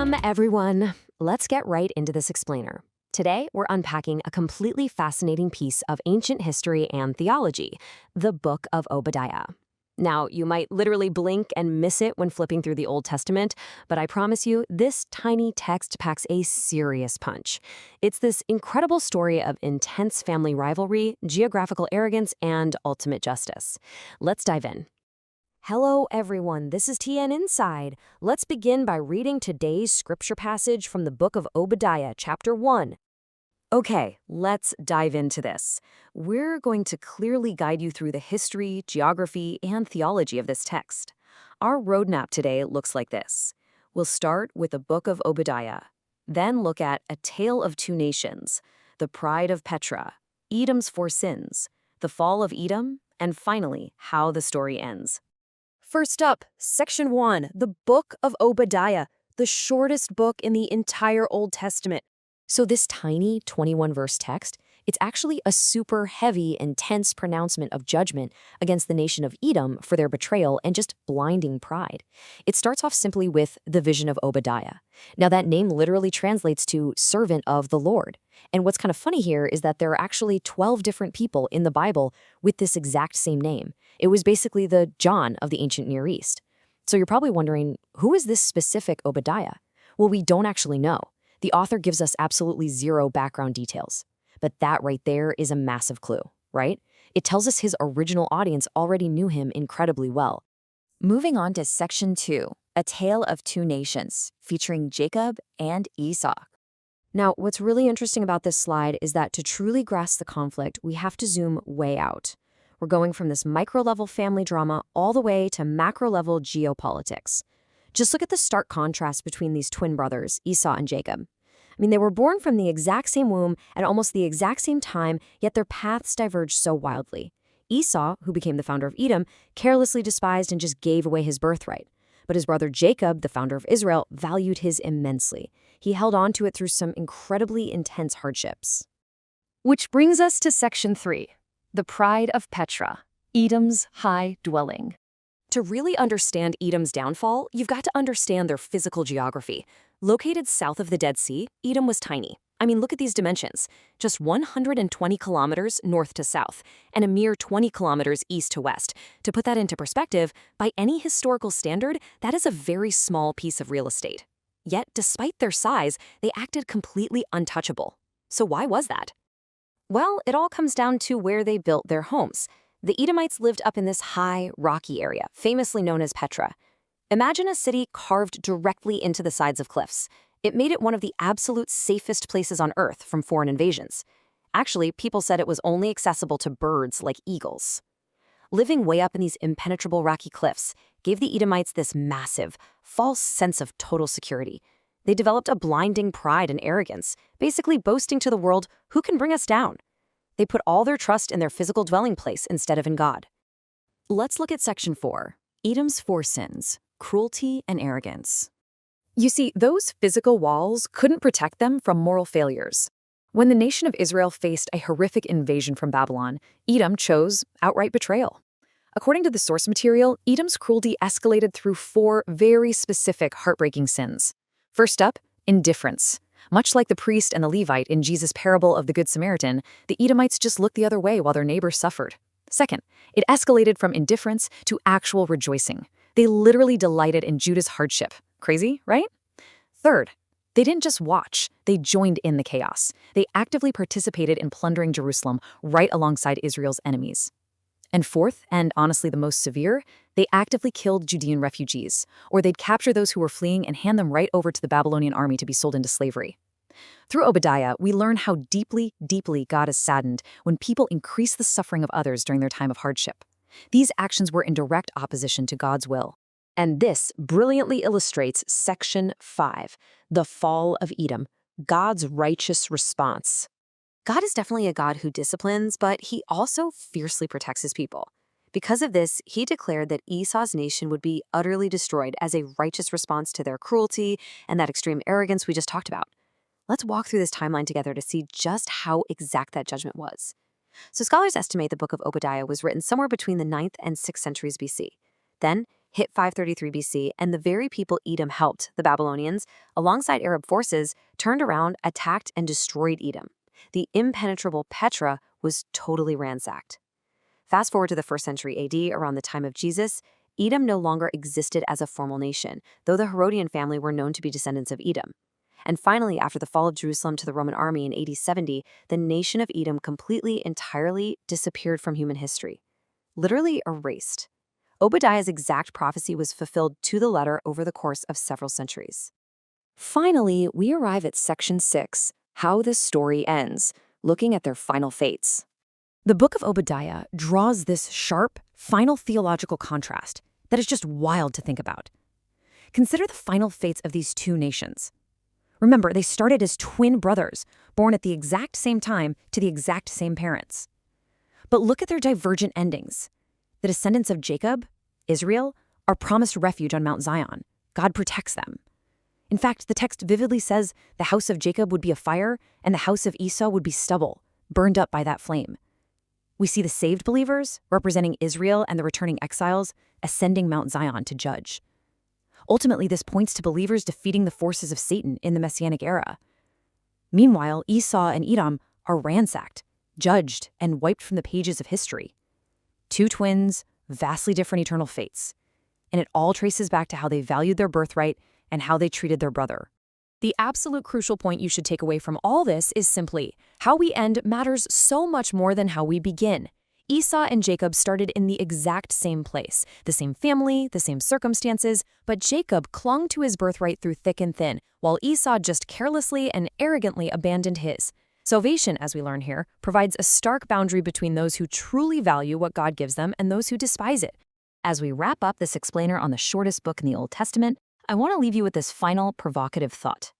Welcome, everyone. Let's get right into this explainer. Today, we're unpacking a completely fascinating piece of ancient history and theology, the Book of Obadiah. Now, you might literally blink and miss it when flipping through the Old Testament, but I promise you, this tiny text packs a serious punch. It's this incredible story of intense family rivalry, geographical arrogance, and ultimate justice. Let's dive in. Hello, everyone. This is TN Inside. Let's begin by reading today's scripture passage from the book of Obadiah, chapter 1. Okay, let's dive into this. We're going to clearly guide you through the history, geography, and theology of this text. Our roadmap today looks like this. We'll start with the book of Obadiah, then look at a tale of two nations, the pride of Petra, Edom's four sins, the fall of Edom, and finally, how the story ends. First up, Section 1, the Book of Obadiah, the shortest book in the entire Old Testament. So this tiny 21-verse text, it's actually a super heavy, intense pronouncement of judgment against the nation of Edom for their betrayal and just blinding pride. It starts off simply with the vision of Obadiah. Now that name literally translates to servant of the Lord. And what's kind of funny here is that there are actually 12 different people in the Bible with this exact same name. It was basically the John of the ancient Near East. So you're probably wondering, who is this specific Obadiah? Well, we don't actually know. The author gives us absolutely zero background details. But that right there is a massive clue, right? It tells us his original audience already knew him incredibly well. Moving on to Section 2, A Tale of Two Nations, featuring Jacob and Esau. Now, what's really interesting about this slide is that to truly grasp the conflict, we have to zoom way out. We're going from this micro-level family drama all the way to macro-level geopolitics. Just look at the stark contrast between these twin brothers, Esau and Jacob. I mean, they were born from the exact same womb at almost the exact same time, yet their paths diverged so wildly. Esau, who became the founder of Edom, carelessly despised and just gave away his birthright. But his brother Jacob, the founder of Israel, valued his immensely. He held on to it through some incredibly intense hardships. Which brings us to Section 3, the pride of Petra, Edom's high dwelling. To really understand Edom's downfall, you've got to understand their physical geography. Located south of the Dead Sea, Edom was tiny. I mean, look at these dimensions. Just 120 kilometers north to south, and a mere 20 kilometers east to west. To put that into perspective, by any historical standard, that is a very small piece of real estate. Yet, despite their size, they acted completely untouchable. So why was that? Well, it all comes down to where they built their homes. The Edomites lived up in this high, rocky area, famously known as Petra. Imagine a city carved directly into the sides of cliffs. It made it one of the absolute safest places on Earth from foreign invasions. Actually, people said it was only accessible to birds like eagles. Living way up in these impenetrable rocky cliffs gave the Edomites this massive, false sense of total security. They developed a blinding pride and arrogance, basically boasting to the world, "Who can bring us down?" They put all their trust in their physical dwelling place instead of in God. Let's look at Section 4, Edom's four sins, cruelty and arrogance. You see, those physical walls couldn't protect them from moral failures. When the nation of Israel faced a horrific invasion from Babylon, Edom chose outright betrayal. According to the source material, Edom's cruelty escalated through four very specific heartbreaking sins. First up, indifference. Much like the priest and the Levite in Jesus' parable of the Good Samaritan, the Edomites just looked the other way while their neighbors suffered. Second, it escalated from indifference to actual rejoicing. They literally delighted in Judah's hardship. Crazy, right? Third, they didn't just watch, they joined in the chaos. They actively participated in plundering Jerusalem right alongside Israel's enemies. And fourth, and honestly the most severe, they actively killed Judean refugees, or they'd capture those who were fleeing and hand them right over to the Babylonian army to be sold into slavery. Through Obadiah, we learn how deeply, deeply God is saddened when people increase the suffering of others during their time of hardship. These actions were in direct opposition to God's will. And this brilliantly illustrates Section 5, the fall of Edom, God's righteous response. God is definitely a God who disciplines, but he also fiercely protects his people. Because of this, he declared that Esau's nation would be utterly destroyed as a righteous response to their cruelty and that extreme arrogance we just talked about. Let's walk through this timeline together to see just how exact that judgment was. So scholars estimate the book of Obadiah was written somewhere between the 9th and 6th centuries BC. Then, hit 533 BC, and the very people Edom helped, the Babylonians, alongside Arab forces, turned around, attacked, and destroyed Edom. The impenetrable Petra was totally ransacked. Fast forward to the 1st century AD, around the time of Jesus, Edom no longer existed as a formal nation, though the Herodian family were known to be descendants of Edom. And finally, after the fall of Jerusalem to the Roman army in AD 70, the nation of Edom completely, entirely disappeared from human history. Literally erased. Obadiah's exact prophecy was fulfilled to the letter over the course of several centuries. Finally, we arrive at Section 6, How the Story Ends, looking at their final fates. The book of Obadiah draws this sharp, final theological contrast that is just wild to think about. Consider the final fates of these two nations. Remember, they started as twin brothers, born at the exact same time to the exact same parents. But look at their divergent endings. The descendants of Jacob, Israel, are promised refuge on Mount Zion. God protects them. In fact, the text vividly says the house of Jacob would be a fire and the house of Esau would be stubble, burned up by that flame. We see the saved believers, representing Israel and the returning exiles, ascending Mount Zion to judge. Ultimately, this points to believers defeating the forces of Satan in the Messianic era. Meanwhile, Esau and Edom are ransacked, judged, and wiped from the pages of history. Two twins, vastly different eternal fates. And it all traces back to how they valued their birthright and how they treated their brother. The absolute crucial point you should take away from all this is simply, how we end matters so much more than how we begin. Esau and Jacob started in the exact same place, the same family, the same circumstances, but Jacob clung to his birthright through thick and thin, while Esau just carelessly and arrogantly abandoned his. Salvation, as we learn here, provides a stark boundary between those who truly value what God gives them and those who despise it. As we wrap up this explainer on the shortest book in the Old Testament, I want to leave you with this final provocative thought.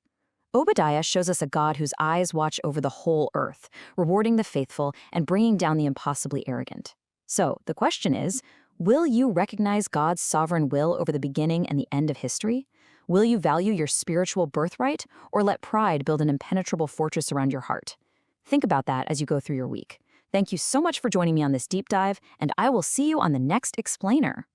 Obadiah shows us a God whose eyes watch over the whole earth, rewarding the faithful and bringing down the impossibly arrogant. So, the question is, will you recognize God's sovereign will over the beginning and the end of history? Will you value your spiritual birthright, or let pride build an impenetrable fortress around your heart? Think about that as you go through your week. Thank you so much for joining me on this deep dive, and I will see you on the next explainer.